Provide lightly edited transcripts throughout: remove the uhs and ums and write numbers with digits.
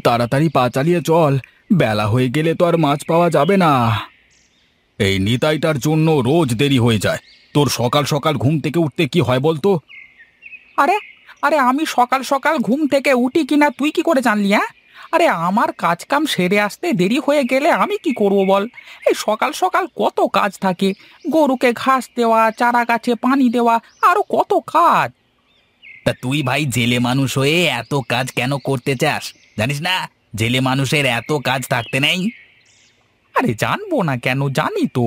তাড়াতাড়ি পা চালিয়ে চল, বেলা হয়ে গেলে তো আর মাছ পাওয়া যাবে না। এই নিতাইটার জন্য রোজ দেরি হয়ে যায়। তোর সকাল সকাল ঘুম থেকে উঠতে কি হয় বলতো? আরে আরে আমি সকাল সকাল ঘুম থেকে উঠি কিনা তুই কি করে জানলি? হ্যাঁ, আরে আমার কাজ কাম সেরে আসতে দেরি হয়ে গেলে আমি কি করব বল? এই সকাল সকাল কত কাজ থাকে, গরুকে ঘাস দেওয়া, চারা গাছে পানি দেওয়া, আরো কত কাজ। তা তুই ভাই জেলে মানুষ হয়ে এত কাজ কেন করতে চাস? জানিস না জেলে মানুষের এত কাজ থাকতে নেই? আরে জানবো না কেন, জানি তো।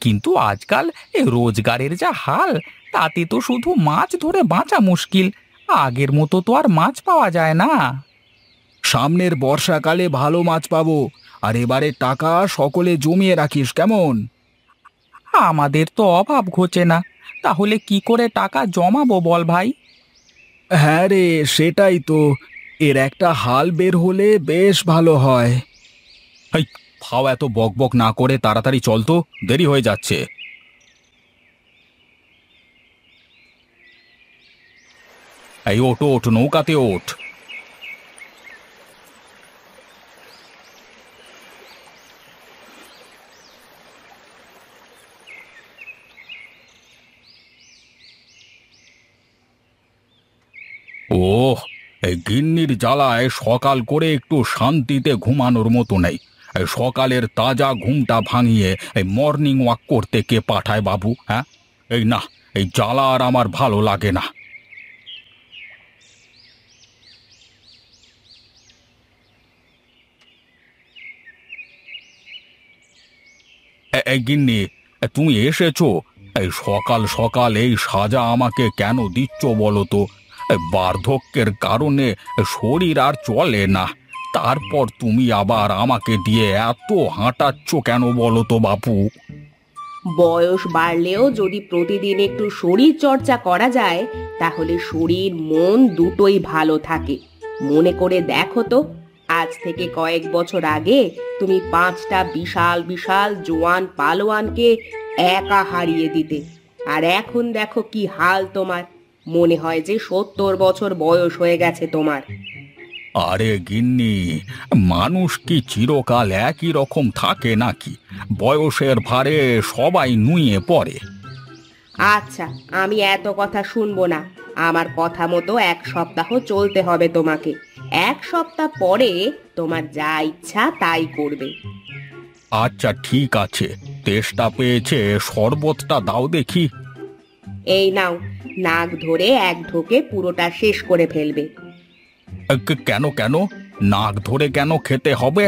কিন্তু আজকাল এ রোজগারের যা হাল, তাতে তো শুধু মাছ ধরে বাঁচা মুশকিল। আগের মতো তো আর মাছ পাওয়া যায় না। সামনের বর্ষাকালে ভালো মাছ পাবো। আর এবারে টাকা সকলে জমিয়ে রাখিস, কেমন? আমাদের তো অভাব ঘোচে না, তাহলে কি করে টাকা জমাবো বল ভাই? হ্যাঁ রে, সেটাই তো। এর একটা হাল বের হলে বেশ ভালো হয়। এই, ফাও এত বকবক না করে তাড়াতাড়ি চল তো, দেরি হয়ে যাচ্ছে। এই ওঠ ওঠ, নৌকাতে ওঠ। ওহ, এই গিন্নির জ্বালায় সকাল করে একটু শান্তিতে ঘুমানোর মতো নেই। এই সকালের তাজা ঘুমটা ভাঙিয়ে এই মর্নিং ওয়াক করতে কে পাঠায় বাবু? হ্যাঁ, এই না, এই জ্বালা আর আমার ভালো লাগে না। এই গিন্নি, তুমি এসেছো? এই সকাল সকাল এই সাজা আমাকে কেন দিচ্ছ বলো তো? এই বার্ধক্যের কারণে শরীর আর চলে না। তারপর তুমি আবার আমাকে দিয়ে এত হাঁটাচ্ছ কেন বলো তো বাপু? বয়স বাড়লেও যদি প্রতিদিন একটু শরীর চর্চা করা যায়, তাহলে শরীর মন দুটোই ভালো থাকে। মনে করে দেখো তো, আজ থেকে কয়েক বছর আগে তুমি 5টা বিশাল বিশাল জোয়ান পালোয়ানকে একা হারিয়ে দিতে, আর এখন দেখো কি হাল তোমার। মনে হয় যে 70 বছর বয়স হয়ে গেছে তোমার। আরে গিন্নি, মানুষ কি চিরকাল একই রকম থাকে নাকি? বয়সের ভারে সবাই নুয়ে পড়ে। আচ্ছা, আমি এত কথা শুনবো না। আমার কথা মতো 1 সপ্তাহ চলতে হবে তোমাকে। 1 সপ্তাহ পরে তোমার যা ইচ্ছা তাই করবে। আচ্ছা ঠিক আছে, তেষ্টা পেয়েছে, শরবতটা দাও দেখি। এই নাও, নাক ধরে এক ঢোকে পুরোটা শেষ করে ফেলবে। কেন কেন? নাক ধরে কেন খেতে হবে?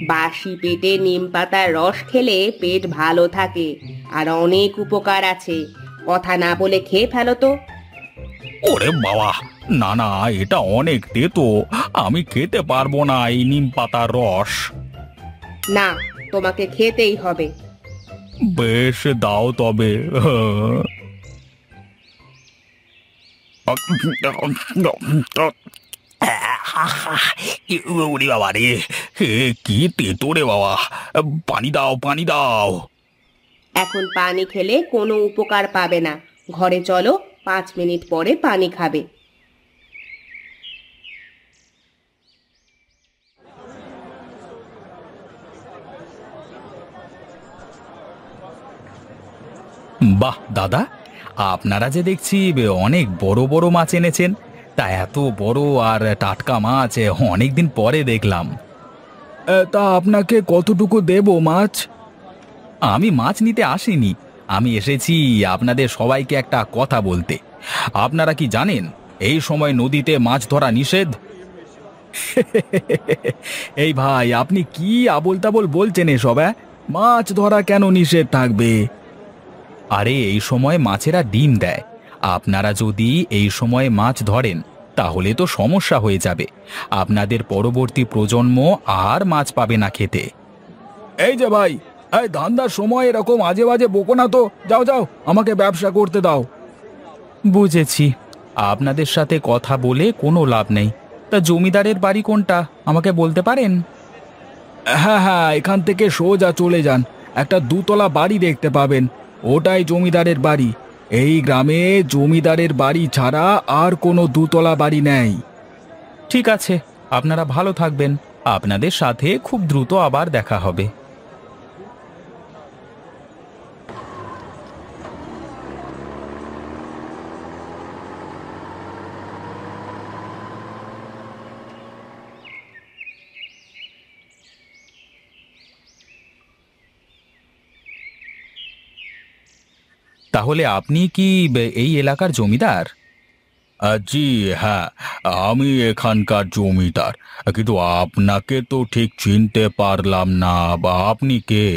বাসি পেটে নিম পাতার রস খেলে পেট ভালো থাকে, আর অনেক উপকার আছে। কথা না বলে খেয়ে ফেলো তো। ওরে বাবা, না না, এটা অনেক তেতো, আমি খেতে পারবো না এই নিম পাতার রস। না, তোমাকে খেতেই হবে। বেশ, দাও তবে। ওরে বাবা রে, কি তেতো রে বাবা! পানি দাও, পানি দাও। এখন পানি খেলে কোনো উপকার পাবে না। ঘরে চলো, 5 মিনিট পরে পানি খাবে। বাহ দাদা, আপনারা যে দেখছি অনেক বড় বড় মাছ এনেছেন। তা এত বড় আর টাটকা মাছ অনেকদিন পরে দেখলাম। তা আপনাকে কতটুকু দেব মাছ? আমি মাছ নিতে আসিনি, আমি এসেছি আপনাদের সবাইকে একটা কথা বলতে। আপনারা কি জানেন এই সময় নদীতে মাছ ধরা নিষেধ? এই ভাই, আপনি কি আবোল তাবোল বলছেন এসব? মাছ ধরা কেন নিষেধ থাকবে? আরে এই সময় মাছেরা ডিম দেয়। আপনারা যদি এই সময়ে মাছ ধরেন তাহলে তো সমস্যা হয়ে যাবে। আপনাদের পরবর্তী প্রজন্ম আর মাছ পাবে না খেতে। এই যে ভাই, এই ধান্দার সময় এরকম আজে বাজে বকো না তো। যাও যাও, আমাকে ব্যবসা করতে দাও। বুঝেছি, আপনাদের সাথে কথা বলে কোনো লাভ নেই। তা জমিদারের বাড়ি কোনটা আমাকে বলতে পারেন? হ্যাঁ হ্যাঁ, এখান থেকে সোজা চলে যান, একটা 2তলা বাড়ি দেখতে পাবেন, ওটাই জমিদারের বাড়ি। এই গ্রামে জমিদারের বাড়ি ছাড়া আর কোনো 2তলা বাড়ি নেই। ঠিক আছে, আপনারা ভালো থাকবেন। আপনাদের সাথে খুব দ্রুত আবার দেখা হবে। তাহলে আপনি কি এই এলাকার জমিদার? জি হ্যাঁ, আমি এখানকার জমিদার, কিন্তু আপনাকে তো ঠিক চিনতে পারলাম না। বা আপনি কে?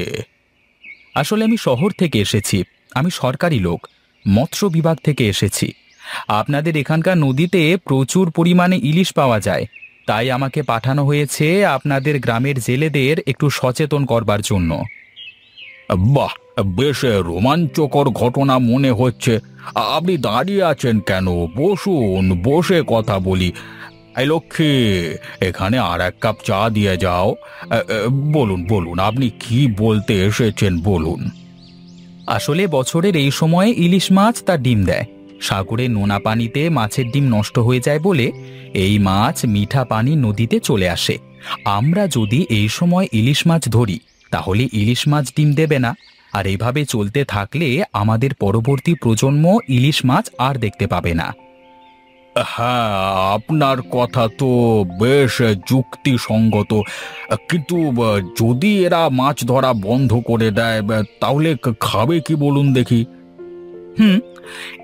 আসলে আমি শহর থেকে এসেছি। আমি সরকারি লোক, মৎস্য বিভাগ থেকে এসেছি। আপনাদের এখানকার নদীতে প্রচুর পরিমাণে ইলিশ পাওয়া যায়, তাই আমাকে পাঠানো হয়েছে আপনাদের গ্রামের জেলেদের একটু সচেতন করবার জন্য। বাহ, বেশ রোমাঞ্চকর ঘটনা মনে হচ্ছে। আপনি দাঁড়িয়ে আছেন কেন? বসুন, বসে কথা বলি। এই লক্ষ্মী, এখানে আর এক কাপ চা দিয়ে যাও। বলুন বলুন, আপনি কি বলতে এসেছেন বলুন। আসলে বছরের এই সময়ে ইলিশ মাছ তার ডিম দেয়। সাগরে নোনা পানিতে মাছের ডিম নষ্ট হয়ে যায় বলে এই মাছ মিঠা পানি নদীতে চলে আসে। আমরা যদি এই সময় ইলিশ মাছ ধরি, তাহলে ইলিশ মাছ ডিম দেবে না। আর এইভাবে চলতে থাকলে আমাদের পরবর্তী প্রজন্ম ইলিশ মাছ আর দেখতে পাবে না। হ্যাঁ, আপনার কথা তো বেশ যুক্তিসঙ্গত, কিন্তু যদি এরা মাছ ধরা বন্ধ করে দেয়, তাহলে খাবে কি বলুন দেখি?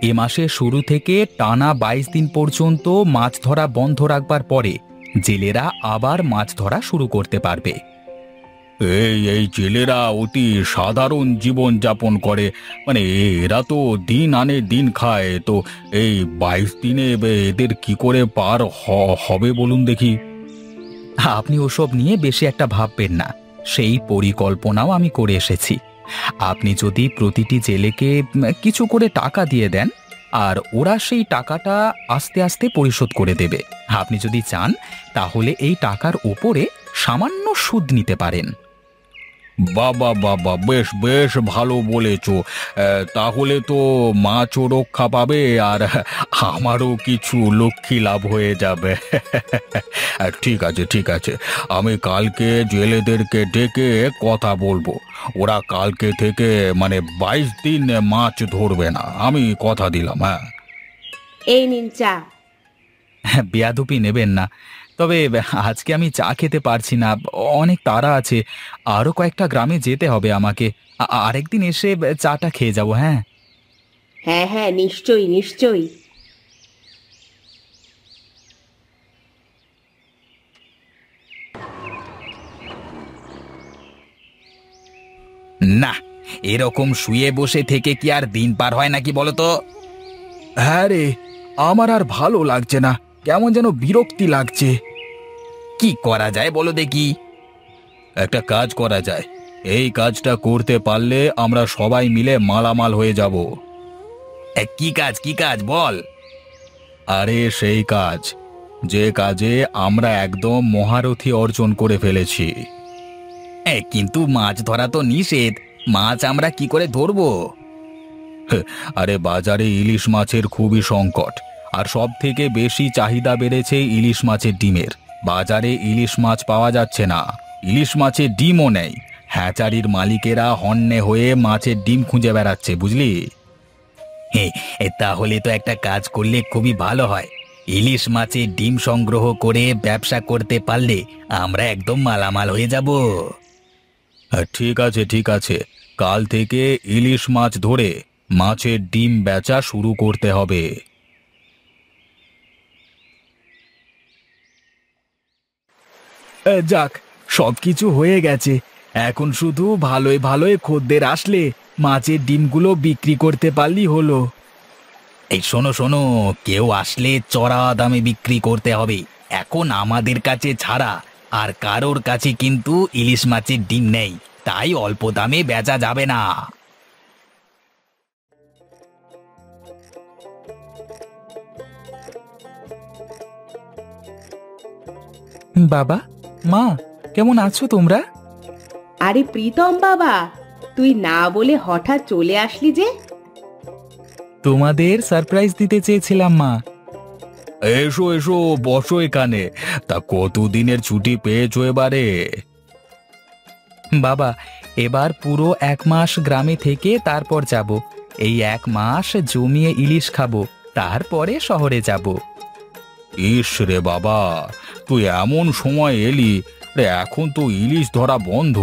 এ মাসের শুরু থেকে টানা 22 দিন পর্যন্ত মাছ ধরা বন্ধ রাখবার পরে জেলেরা আবার মাছ ধরা শুরু করতে পারবে। এই জেলেরা অতি সাধারণ জীবন যাপন করে, মানে এরা তো দিন আনে দিন খায়, তো এই 22 দিনে এদের কি করে পার হবে বলুন দেখি? আপনি ওসব নিয়ে বেশি একটা ভাববেন না, সেই পরিকল্পনাও আমি করে এসেছি। আপনি যদি প্রতিটি জেলেকে কিছু করে টাকা দিয়ে দেন, আর ওরা সেই টাকাটা আস্তে আস্তে পরিশোধ করে দেবে। আপনি যদি চান, তাহলে এই টাকার উপরে সামান্য সুদ নিতে পারেন। বাবা বাবা, বেশ বেশ ভালো বলেছো। তাহলে তো মাছও রক্ষা পাবে, আর আমারও কিছু লক্ষ্মী লাভ হয়ে যাবে। ঠিক আছে ঠিক আছে, আমি কালকে জেলেদেরকে ডেকে কথা বলবো। ওরা কালকে থেকে মানে 22 দিন মাছ ধরবে না, আমি কথা দিলাম। হ্যাঁ, এই নিন চা। বেয়াদপি নেবেন না, তবে আজকে আমি চা খেতে পারছি না, অনেক তাড়া আছে। আরও কয়েকটা গ্রামে যেতে হবে আমাকে। আরেকদিন এসে চাটা খেয়ে যাব। হ্যাঁ হ্যাঁ হ্যাঁ, নিশ্চয়ই নিশ্চয়ই। না, এরকম শুয়ে বসে থেকে কি আর দিন পার হয় নাকি বলো তো? হ্যাঁ রে, আমার আর ভালো লাগছে না, কেমন যেন বিরক্তি লাগছে। কি করা যায় বলো দেখি? একটা কাজ করা যায়, এই কাজটা করতে পারলে আমরা সবাই মিলে মালামাল হয়ে যাব। কি কাজ, কি কাজ বল? আরে সেই কাজ, যে কাজে আমরা একদম মহারথী অর্জন করে ফেলেছি। কিন্তু মাছ ধরা তো নিষেধ, মাছ আমরা কি করে ধরবো? আরে বাজারে ইলিশ মাছের খুবই সংকট, আর সব থেকে বেশি চাহিদা বেড়েছে ইলিশ মাছের ডিমের। বাজারে ইলিশ মাছ পাওয়া যাচ্ছে না, ইলিশ মাছের ডিমও নেই। হ্যাচারির মালিকেরা হন্যে হয়ে মাছের ডিম খুঁজে বেড়াচ্ছে, বুঝলি? তাহলে তো একটা কাজ করলে খুবই ভালো হয়। ইলিশ মাছের ডিম সংগ্রহ করে ব্যবসা করতে পারলে আমরা একদম মালামাল হয়ে যাব। ঠিক আছে ঠিক আছে, কাল থেকে ইলিশ মাছ ধরে মাছের ডিম বেচা শুরু করতে হবে। যাক, সবকিছু হয়ে গেছে। এখন শুধু ভালোই ভালোই খদ্দের আসলে মাছের ডিমগুলো বিক্রি করতে পারলি হলো। এই শোনো শোনো, কেউ আসলে চড়া দামে বিক্রি করতে হবে। এখন আমাদের কাছে ছাড়া আর কারোর কাছে কিন্তু ইলিশ মাছের ডিম নেই, তাই অল্প দামে বেচা যাবে না। বাবা, মা, কেমন আছো তোমরা? আরে প্রীতম বাবা, তুই না বলে হঠাৎ চলে আসলি যে? তোমাদের সারপ্রাইজ দিতে চেয়েছিলাম মা। এসো এসো, বসো এখানে। তা কতদিনের ছুটি পেয়েছো এবারে? বাবা, এবার পুরো 1 মাস গ্রামে থেকে তারপর যাব। এই 1 মাস জমিয়ে ইলিশ খাবো, তারপরে শহরে যাব। ইস রে বাবা, তুই এমন সময় এলি রে, এখন তো ইলিশ ধরা বন্ধ।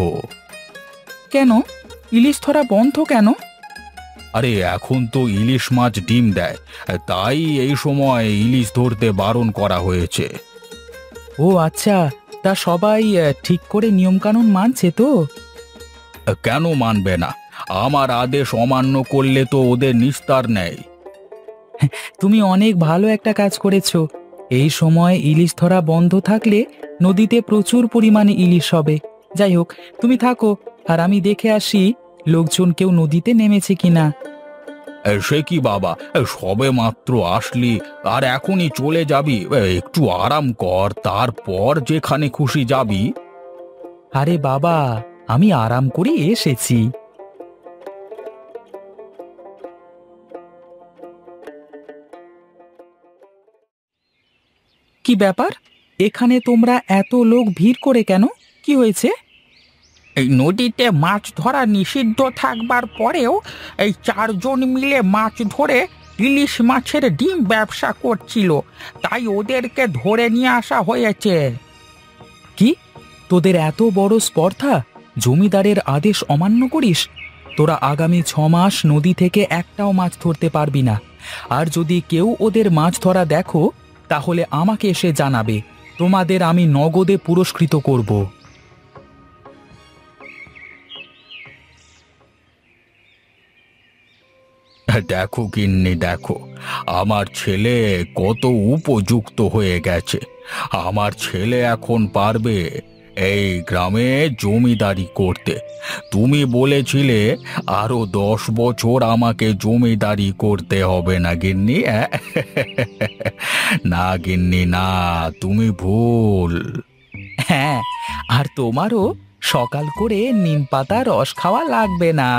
কেন? ইলিশ ধরা বন্ধ কেন? আরে এখন তো ইলিশ মাছ ডিম দেয়, তাই এই সময় ইলিশ ধরতে বারণ করা হয়েছে। ও আচ্ছা, তা সবাই ঠিক করে নিয়মকানুন মানছে তো? কেন মানবে না? আমার আদেশ অমান্য করলে তো ওদের নিস্তার নেই। তুমি অনেক ভালো একটা কাজ করেছো। এই সময় ইলিশ ধরা বন্ধ থাকলে নদীতে প্রচুর পরিমাণে ইলিশ হবে। যাই হোক, তুমি থাকো, আর আমি দেখে আসি লোকজন কেউ নদীতে নেমেছে কিনা। সে কি বাবা, সবে মাত্র আসলি আর এখনই চলে যাবি? একটু আরাম কর, তারপর যেখানে খুশি যাবি। আরে বাবা, আমি আরাম করে এসেছি। কি ব্যাপার? এখানে তোমরা এত লোক ভিড় করে কেন? কি হয়েছে? এই নদীতে মাছ ধরা নিষিদ্ধ থাকবার পরেও এই 4 জন মিলে মাছ ধরে ইলিশ মাছের ডিম ব্যবসা করছিল, তাই ওদেরকে ধরে নিয়ে আসা হয়েছে। কি? তোদের এত বড় স্পর্ধা, জমিদারের আদেশ অমান্য করিস? তোরা আগামী 6 মাস নদী থেকে একটাও মাছ ধরতে পারবি না। আর যদি কেউ ওদের মাছ ধরা দেখো, তাহলে আমাকে এসে জানাবে। তোমাদের আমি নগদে পুরস্কৃত করব। দেখো গিন্নি, দেখো আমার ছেলে কত উপযুক্ত হয়ে গেছে। আমার ছেলে এখন পারবে এই গ্রামে জমিদারি করতে। তুমি বলেছিলে আরো 10 বছর আমাকে জমিদারি করতে হবে না গিন্নি? না গিন্নি না, তুমি ভুল। হ্যাঁ, আর তোমারও সকাল করে নিম পাতা রস খাওয়া লাগবে না।